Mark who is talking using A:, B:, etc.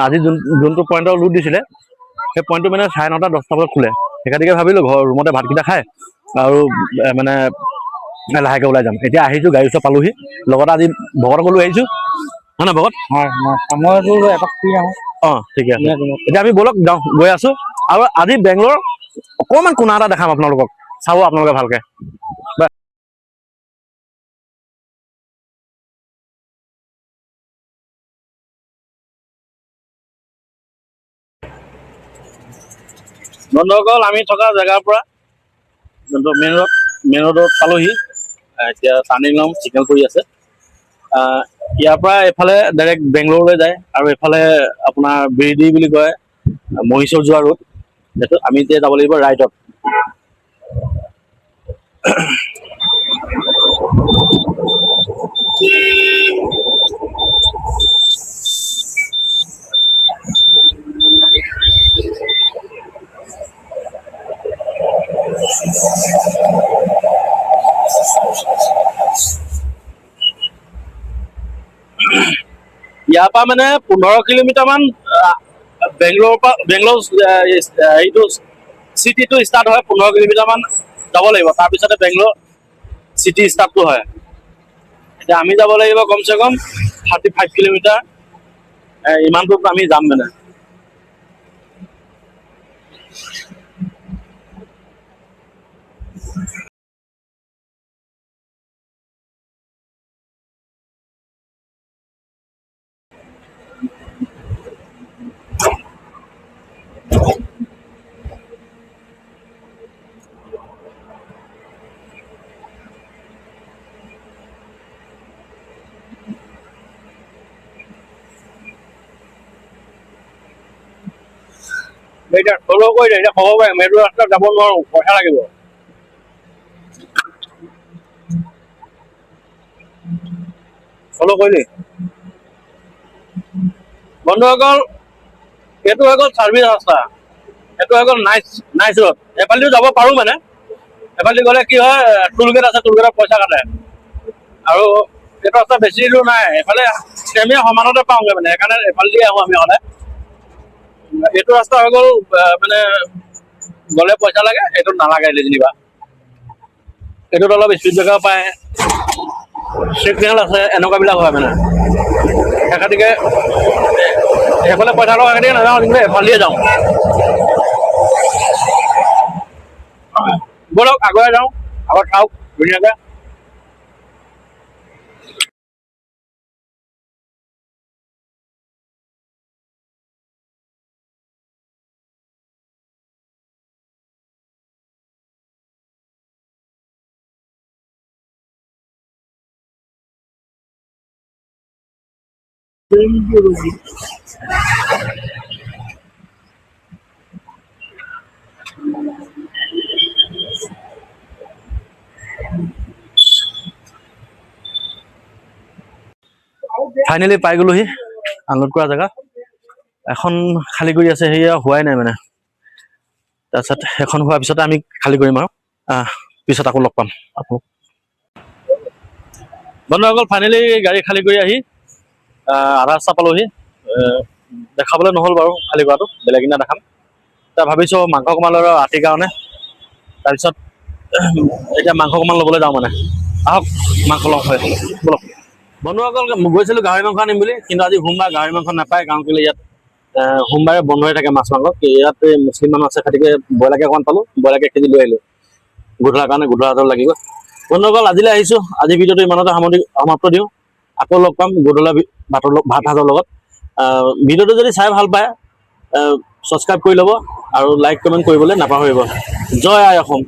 A: আজি যোনটো পইণ্টৰ লুট দিছিলে সেই পইণ্টটো মানে 9:30 10টা বজাত খোলে। সেইকাৰণে ভাবিলোঁ ঘৰ ৰুমতে ভাতকেইটা খাই আৰু মানে লাহেকৈ ওলাই যাম। এতিয়া আহিছোঁ, গাড়ী ওচৰত পালোহি। লগতে আজি ভকতকো লৈ আহিছোঁ, হয় নহয় ভকত?
B: মইতো এপাক ফুৰি আহোঁ।
A: অঁ, ঠিকে আছে। এতিয়া আমি ব'লক যাওঁ, গৈ আছোঁ। আৰু আজি বেংগলোৰ অকণমান কোণা এটা দেখাম আপোনালোকক, চাব আপোনালোকে ভালকৈ। বন্ধুসকল, আমি থকা জেগাৰ পৰা যোনটো মেইন ৰোডত পালোহি। এতিয়া টাৰ্ণিং ল'ম, চিগনেল কৰি আছে। ইয়াৰ পৰা এইফালে ডাইৰেক্ট বেংগলোৰলৈ যায় আৰু এইফালে আপোনাৰ বিৰিডি বুলি কয়, মহীশূৰ যোৱা ৰোড। সেইটো আমি এতিয়া যাব লাগিব ৰাইটত। ইয়াৰ পৰা মানে 15 কিলোমিটাৰমান বেংগলোৰ এইটো চিটিটো ষ্টাৰ্ট হয়। 15 কিলোমিটাৰমান যাব লাগিব, তাৰপিছতে বেংগলোৰ চিটি ষ্টাৰ্টটো হয়। এতিয়া আমি যাব লাগিব কমচে কম 35 কিলোমিটাৰ। ইমানটোত আমি যাম মানে। এতিয়া ফ'ল' কৰি দে, এতিয়া ক'ব পাৰিম এইটো ৰাস্তাত যাব নোৱাৰোঁ, পইচা লাগিব। ফ'ল' কৰিলি বন্ধুসকল, এইটো হৈ গ'ল ছাৰ্ভিচ ৰাস্তা, এইটো হৈ গ'ল নাইচ ৰোড। এফালেদিও যাব পাৰোঁ মানে, এফালেদি গ'লে কি হয়, টোলগেট আছে, টোলগেটত পইচা কাটে। আৰু এইটো ৰাস্তা বেছি দূৰ নাই, এইফালে চেমিয়া সমানতে পাওঁগৈ মানে, সেইকাৰণে এইফালেদি আহোঁ আমি সদায়। এইটো ৰাস্তা হৈ গ'ল মানে গ'লে পইচা লাগে, এইটোত নালাগে যেনিবা। এইটোত অলপ স্পীড ব্ৰেকাৰ পায়, চিগনেল আছে, এনেকুৱাবিলাক হয় মানে। সেইকাৰণে সেইফালে পইচা লগা সেইকাৰণে নাযাওঁ, কিন্তু এফালেদিয়ে যাওঁ। ব'লক আগুৱাই যাওঁ, আগত চাওক ধুনীয়াকৈ। ফাইনেলি পাই গ'লোহি আনলোড কৰা জেগা। এখন খালী কৰি আছে, সেয়া হোৱাই নাই মানে। তাৰপিছত সেইখন হোৱাৰ পিছতে আমি খালী কৰিম আৰু পিছত আকৌ লগ পাম আপোনাক। বন্ধুসকল, ফাইনেলি গাড়ী খালী কৰি আহি আধা ৰাস্তা পালোহি। দেখাবলৈ নহ'ল বাৰু খালী কৰাটো, বেলেগ দিনা দেখাম। এতিয়া ভাবিছোঁ মাংস অকণমান লৈ লওঁ ৰাতিৰ কাৰণে। তাৰপিছত এতিয়া মাংস অকণমান ল'বলৈ যাওঁ মানে। আহক মাংস লওঁ হয়, বলক। বন্ধুসকল, গৈছিলোঁ গাহৰি মাংস আনিম বুলি, কিন্তু আজি সোমবাৰ গাহৰি মাংস নাপায়। কাৰণ কেলৈ ইয়াত সোমবাৰে বন্ধ হৈ থাকে মাছ মাংস। ইয়াত মুছলিম মানুহ আছে, গতিকে ব্ৰইলাৰকে অকণমান পালোঁ, ব্ৰইলাৰকে 1 কেজি লৈ আহিলোঁ গধূলাৰ কাৰণে। গধূলা হাতত লাগিব। বন্ধুসকল, আজিলৈ আহিছোঁ। আজি ভিডিঅ'টো ইমানতে সমাপ্ত দিওঁ। আকৌ লগ পাম গধূলা ভাত সাজৰ লগত। ভিডিঅ'টো যদি চাই ভাল পায়, ছাবস্ক্ৰাইব কৰি ল'ব আৰু লাইক কমেণ্ট কৰিবলৈ নাপাহৰিব। জয় আই অসম।